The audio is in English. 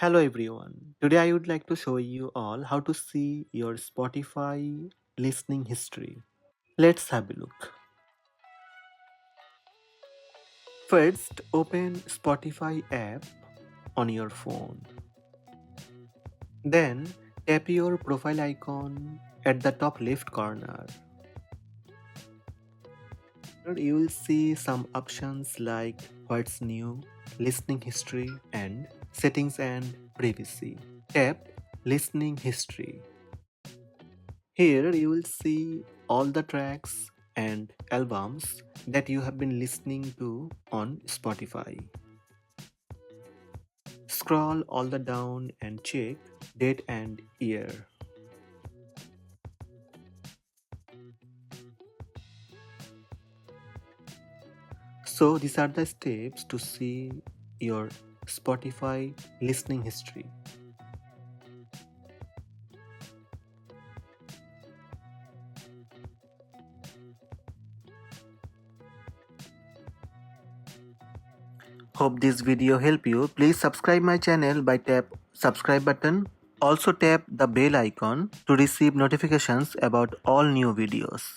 Hello everyone. Today I would like to show you all how to see your Spotify listening history. Let's have a look. First, open Spotify app on your phone. Then tap your profile icon at the top left corner. You will see some options like what's new, listening history, and settings and privacy. Tap listening history. Here you will see all the tracks and albums that you have been listening to on Spotify. Scroll all the down and check date and year. So these are the steps to see your Spotify listening history. Hope this video help you. Please subscribe my channel by tap subscribe button. Also tap the bell icon to receive notifications about all new videos.